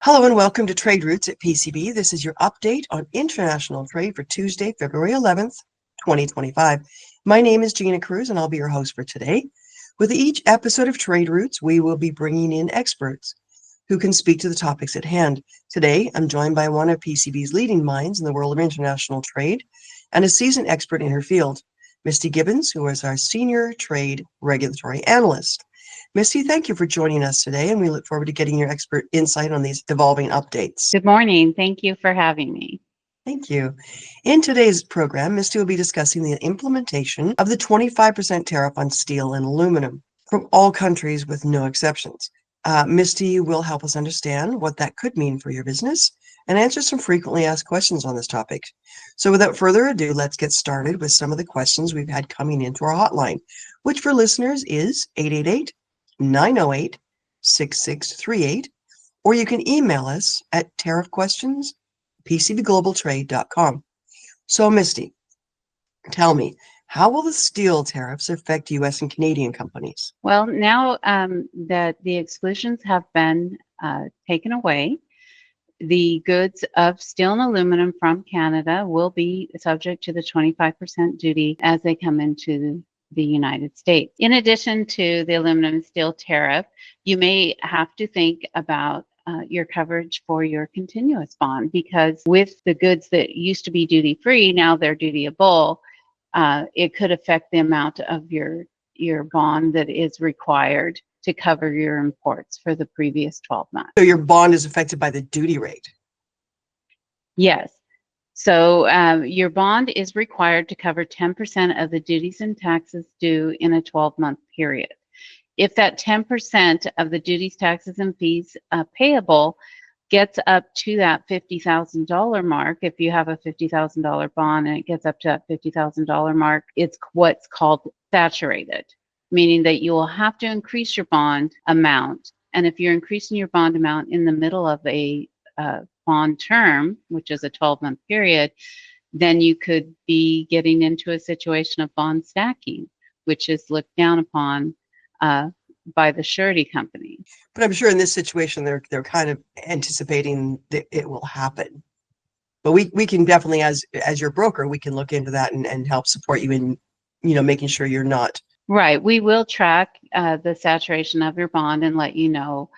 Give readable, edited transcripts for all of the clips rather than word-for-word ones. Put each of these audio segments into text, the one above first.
Hello and welcome to Trade Routes at PCB. This is your update on international trade for Tuesday, February 11th, 2025. My name is Gina Cruz and I'll be your host for today. With each episode of Trade Routes, we will be bringing in experts who can speak to the topics at hand. Today, I'm joined by one of PCB's leading minds in the world of international trade and a seasoned expert in her field, Misty Gibbins, who is our Senior Trade Regulatory Analyst. Misty, thank you for joining us today, and we look forward to getting your expert insight on these evolving updates. Good morning. Thank you for having me. Thank you. In today's program, Misty will be discussing the implementation of the 25% tariff on steel and aluminum from all countries with no exceptions. Misty will help us understand what that could mean for your business and answer some frequently asked questions on this topic. So without further ado, let's get started with some of the questions we've had coming into our hotline, which for listeners is 888-908-6638, or you can email us at tariffquestions@pcbglobaltrade.com. So Misty, tell me, how will the steel tariffs affect U.S. and Canadian companies? Well, now that the exclusions have been taken away, the goods of steel and aluminum from Canada will be subject to the 25% duty as they come into the United States. In addition to the aluminum and steel tariff, you may have to think about your coverage for your continuous bond, because with the goods that used to be duty-free, now they're dutyable. It could affect the amount of your bond that is required to cover your imports for the previous 12 months. So your bond is affected by the duty rate? Yes. So your bond is required to cover 10% of the duties and taxes due in a 12-month period. If that 10% of the duties, taxes, and fees payable gets up to that $50,000 mark, if you have a $50,000 bond and it gets up to that $50,000 mark, it's what's called saturated, meaning that you will have to increase your bond amount. And if you're increasing your bond amount in the middle of a bond term, which is a 12-month period, then you could be getting into a situation of bond stacking, which is looked down upon by the surety company. But I'm sure in this situation, they're kind of anticipating that it will happen. But we can definitely, as your broker, we can look into that and help support you in, making sure you're not. Right. We will track the saturation of your bond and let you know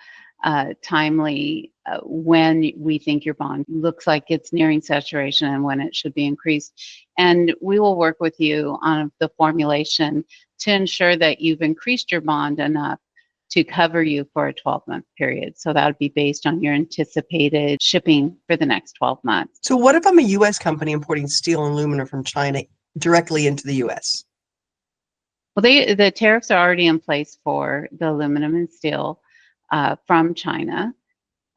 timely when we think your bond looks like it's nearing saturation and when it should be increased. And we will work with you on the formulation to ensure that you've increased your bond enough to cover you for a 12-month period. So that would be based on your anticipated shipping for the next 12 months. So what if I'm a U.S. company importing steel and aluminum from China directly into the U.S.? Well, the tariffs are already in place for the aluminum and steel from China.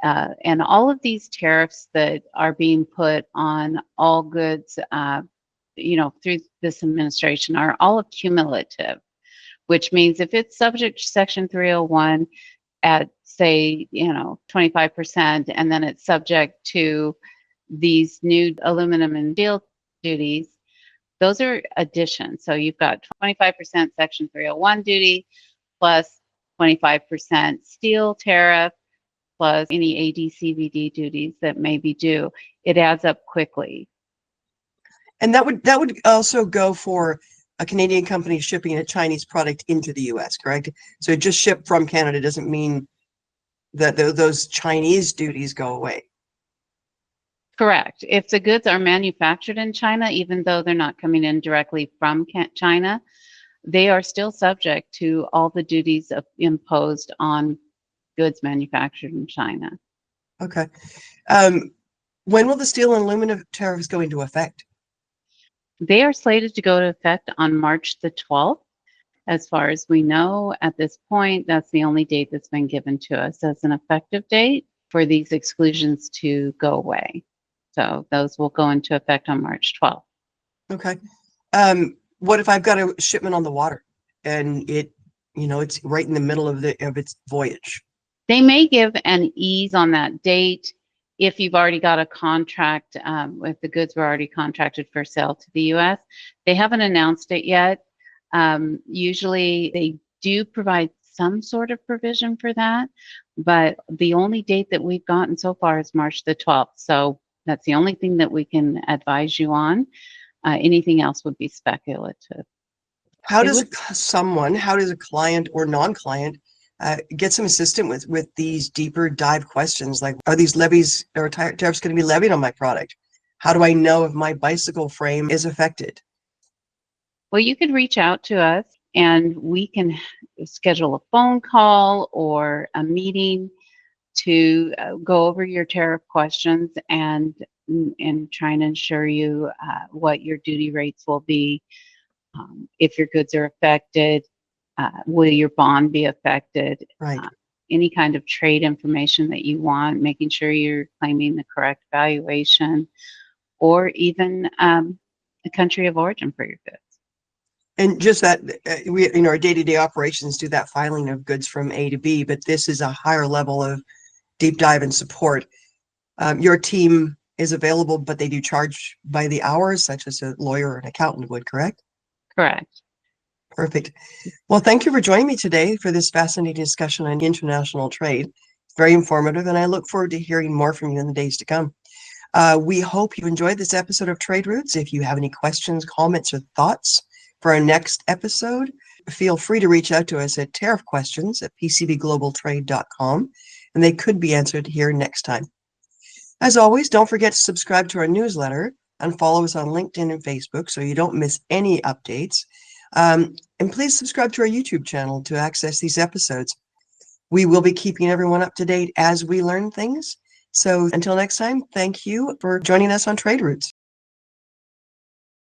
And all of these tariffs that are being put on all goods, through this administration are all cumulative, which means if it's subject to Section 301 at, say, 25%, and then it's subject to these new aluminum and steel duties, those are additions. So you've got 25% Section 301 duty plus 25% steel tariff plus any AD/CVD duties that may be due. It adds up quickly. And that would also go for a Canadian company shipping a Chinese product into the U.S., correct? So it just shipped from Canada doesn't mean that those Chinese duties go away. Correct. If the goods are manufactured in China, even though they're not coming in directly from China, they are still subject to all the duties imposed on goods manufactured in China. Okay. When will the steel and aluminum tariffs go into effect? They are slated to go into effect on March the 12th. As far as we know, at this point, that's the only date that's been given to us as an effective date for these exclusions to go away. So those will go into effect on March 12th. Okay. What if I've got a shipment on the water and it's right in the middle of its voyage? They may give an ease on that date if you've already got a contract, if the goods were already contracted for sale to the U.S. They haven't announced it yet. Usually they do provide some sort of provision for that, but the only date that we've gotten so far is March the 12th. So that's the only thing that we can advise you on. Anything else would be speculative. How It does would, how does a client or non-client get some assistance with these deeper dive questions? Like, are these levies or tariffs going to be levied on my product? How do I know if my bicycle frame is affected? well, you could reach out to us and we can schedule a phone call or a meeting to go over your tariff questions and try and ensure you what your duty rates will be. If your goods are affected, will your bond be affected? Right. Any kind of trade information that you want, making sure you're claiming the correct valuation, or even the country of origin for your goods. And just that we, our day-to-day operations do that filing of goods from A to B, but this is a higher level of deep dive and support. Your team is available, but they do charge by the hours, such as a lawyer or an accountant would, correct? Correct. Perfect. Well, thank you for joining me today for this fascinating discussion on international trade. It's very informative, and I look forward to hearing more from you in the days to come. We hope you enjoyed this episode of Trade Routes. If you have any questions, comments, or thoughts for our next episode, feel free to reach out to us at tariffquestions at PCBGlobalTrade.com, and they could be answered here next time. As always, don't forget to subscribe to our newsletter and follow us on LinkedIn and Facebook so you don't miss any updates. And please subscribe to our YouTube channel to access these episodes. We will be keeping everyone up to date as we learn things. So until next time, thank you for joining us on Trade Routes.